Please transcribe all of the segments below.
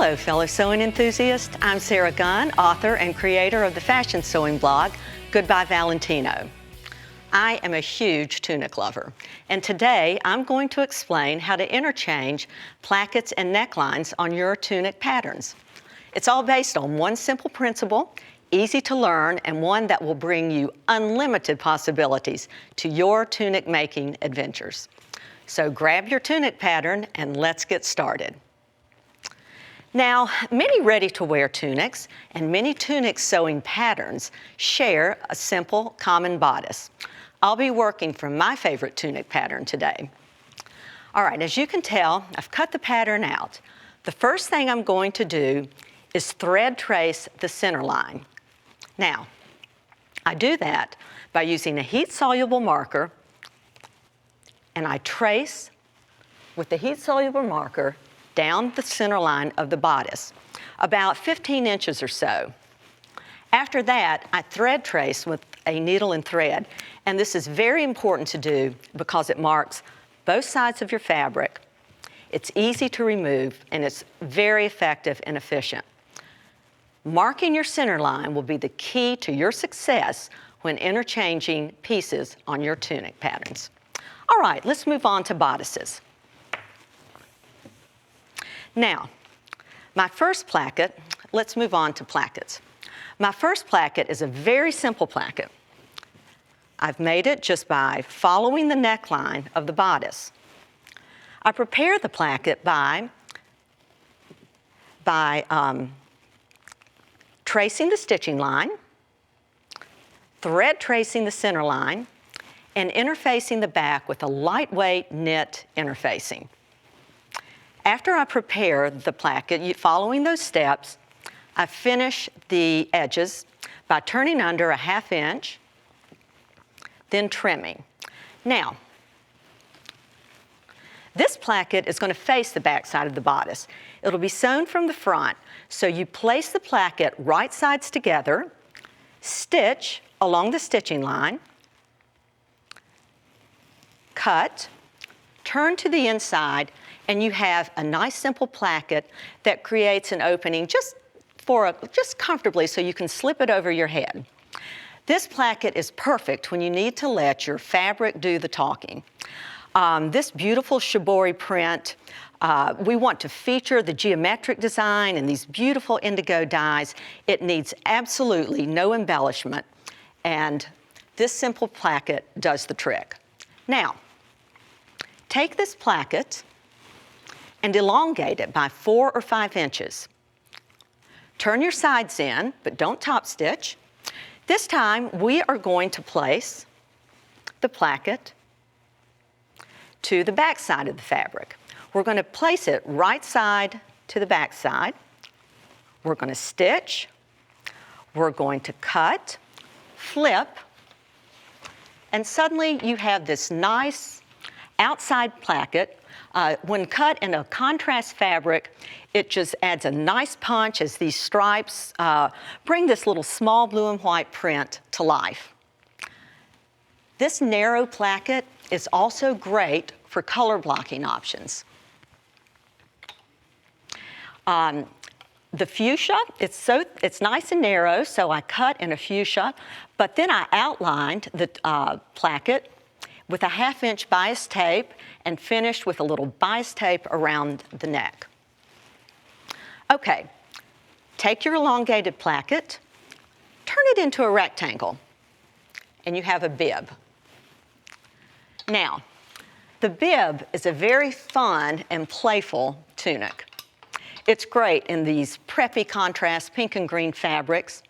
Hello, fellow sewing enthusiasts. I'm Sarah Gunn, author and creator of the fashion sewing blog, Goodbye Valentino. I am a huge tunic lover, and today I'm going to explain how to interchange plackets and necklines on your tunic patterns. It's all based on one simple principle, easy to learn, and one that will bring you unlimited possibilities to your tunic making adventures. So grab your tunic pattern and let's get started. Now, many ready-to-wear tunics and many tunic sewing patterns share a simple, common bodice. I'll be working from my favorite tunic pattern today. All right, as you can tell, I've cut the pattern out. The first thing I'm going to do is thread trace the center line. Now, I do that by using a heat-soluble marker, and I trace with the heat-soluble marker down the center line of the bodice, about 15 inches or so. After that, I thread trace with a needle and thread, and this is very important to do because it marks both sides of your fabric. It's easy to remove, and it's very effective and efficient. Marking your center line will be the key to your success when interchanging pieces on your tunic patterns. All right, let's move on to bodices. Now, my first placket, let's move on to plackets. My first placket is a very simple placket. I've made it just by following the neckline of the bodice. I prepare the placket by tracing the stitching line, thread tracing the center line, and interfacing the back with a lightweight knit interfacing. After I prepare the placket, following those steps, I finish the edges by turning under a 1/2 inch, then trimming. Now, this placket is going to face the back side of the bodice. It'll be sewn from the front, so you place the placket right sides together, stitch along the stitching line, cut, turn to the inside, and you have a nice simple placket that creates an opening just comfortably so you can slip it over your head. This placket is perfect when you need to let your fabric do the talking. This beautiful shibori print, we want to feature the geometric design and these beautiful indigo dyes. It needs absolutely no embellishment, and this simple placket does the trick. Now, take this placket and elongate it by 4 or 5 inches. Turn your sides in, but don't top stitch. This time, we are going to place the placket to the back side of the fabric. We're going to place it right side to the back side. We're going to stitch. We're going to cut, flip, and suddenly you have this nice outside placket. When cut in a contrast fabric, it just adds a nice punch as these stripes bring this little small blue and white print to life. This narrow placket is also great for color blocking options. The fuchsia, it's nice and narrow, so I cut in a fuchsia, but then I outlined the placket with a 1/2 inch bias tape and finished with a little bias tape around the neck. Okay, take your elongated placket, turn it into a rectangle, and you have a bib. Now, the bib is a very fun and playful tunic. It's great in these preppy contrast pink and green fabrics,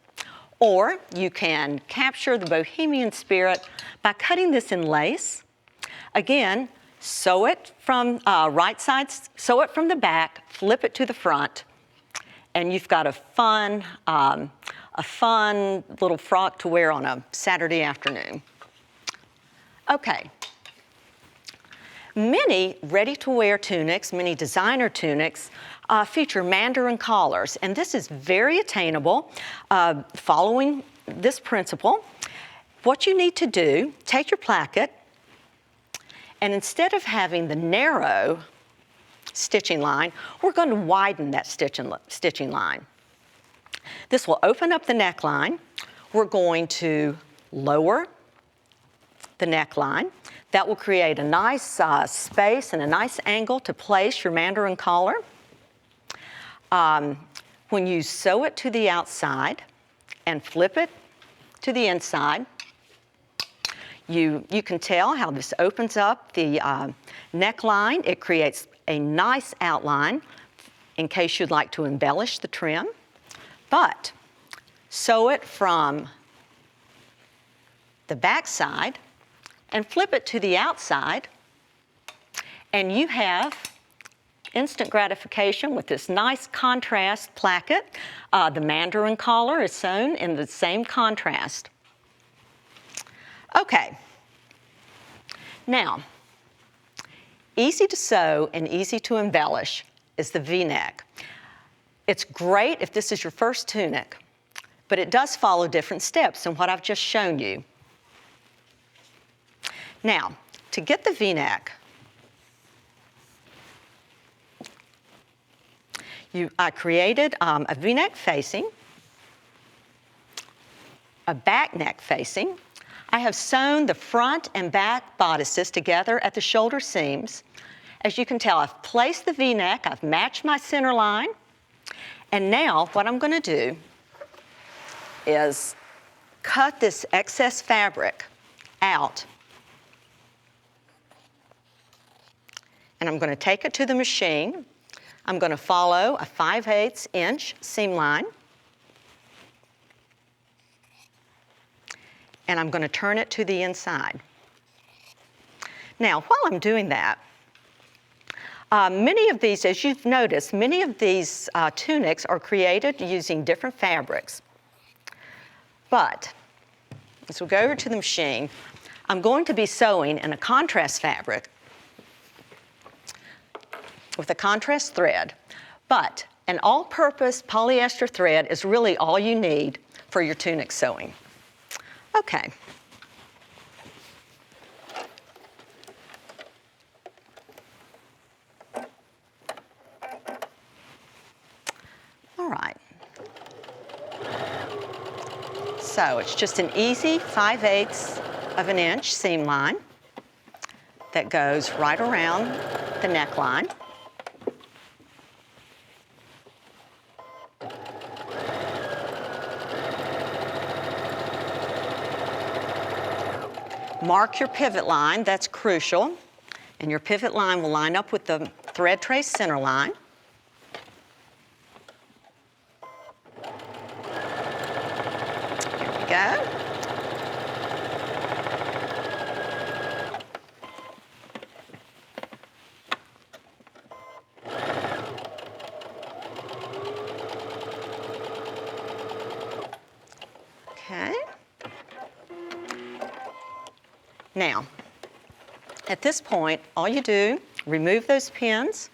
or you can capture the bohemian spirit by cutting this in lace. Again, sew it from right sides, sew it from the back, flip it to the front, and you've got a fun little frock to wear on a Saturday afternoon. Okay. Many ready-to-wear tunics, many designer tunics, feature mandarin collars, and this is very attainable. Following this principle, what you need to do, take your placket, and instead of having the narrow stitching line, we're going to widen that stitching line. This will open up the neckline. We're going to lower the neckline. That will create a nice space and a nice angle to place your mandarin collar. When you sew it to the outside and flip it to the inside, you can tell how this opens up the neckline. It creates a nice outline in case you'd like to embellish the trim. But sew it from the back side and flip it to the outside, and you have instant gratification with this nice contrast placket. The mandarin collar is sewn in the same contrast. Okay, now, easy to sew and easy to embellish is the V-neck. It's great if this is your first tunic, but it does follow different steps in what I've just shown you. Now, to get the V-neck, I created a V-neck facing, a back neck facing. I have sewn the front and back bodices together at the shoulder seams. As you can tell, I've placed the V-neck, I've matched my center line, and now what I'm going to do is cut this excess fabric out. And I'm going to take it to the machine. I'm going to follow a 5/8 inch seam line. And I'm going to turn it to the inside. Now, while I'm doing that, many of these, as you've noticed, many of these tunics are created using different fabrics. But as we go over to the machine, I'm going to be sewing in a contrast fabric with a contrast thread, but an all-purpose polyester thread is really all you need for your tunic sewing. Okay. All right. So it's just an easy 5/8 of an inch seam line that goes right around the neckline. Mark your pivot line, that's crucial. And your pivot line will line up with the thread trace center line. Here we go. Okay. Now, at this point, all you do, remove those pins.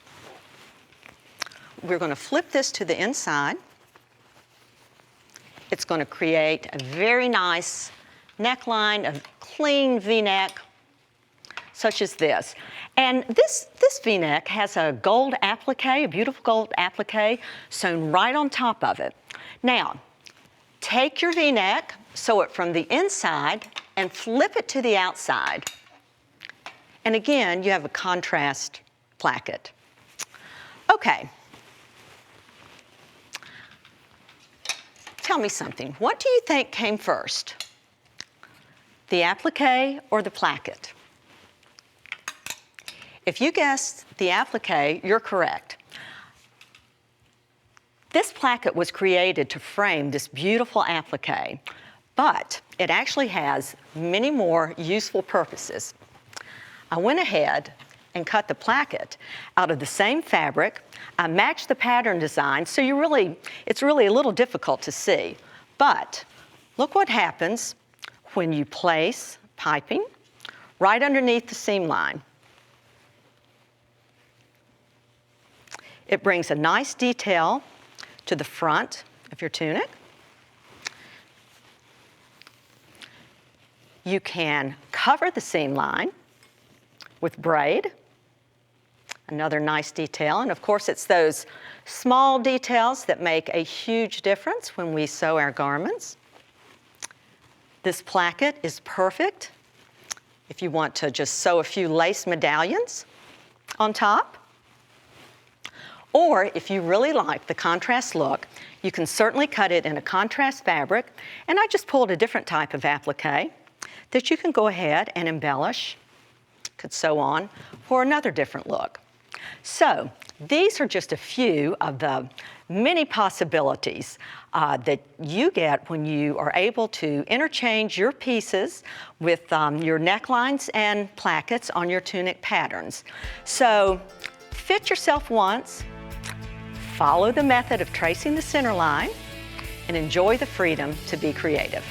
We're going to flip this to the inside. It's going to create a very nice neckline, a clean V-neck, such as this. And this V-neck has a gold applique, a beautiful gold applique, sewn right on top of it. Now, take your V-neck, sew it from the inside, and flip it to the outside. And again, you have a contrast placket. Okay. Tell me something. What do you think came first? The applique or the placket? If you guessed the applique, you're correct. This placket was created to frame this beautiful applique, but it actually has many more useful purposes. I went ahead and cut the placket out of the same fabric. I matched the pattern design, so it's really a little difficult to see. But look what happens when you place piping right underneath the seam line. It brings a nice detail to the front of your tunic. You can cover the seam line with braid, Another nice detail, and of course it's those small details that make a huge difference when we sew our garments. This placket is perfect if you want to just sew a few lace medallions on top. Or if you really like the contrast look, you can certainly cut it in a contrast fabric, and I just pulled a different type of applique that you can go ahead and embellish, could sew on for another different look. So these are just a few of the many possibilities that you get when you are able to interchange your pieces with your necklines and plackets on your tunic patterns. So fit yourself once, follow the method of tracing the center line, and enjoy the freedom to be creative.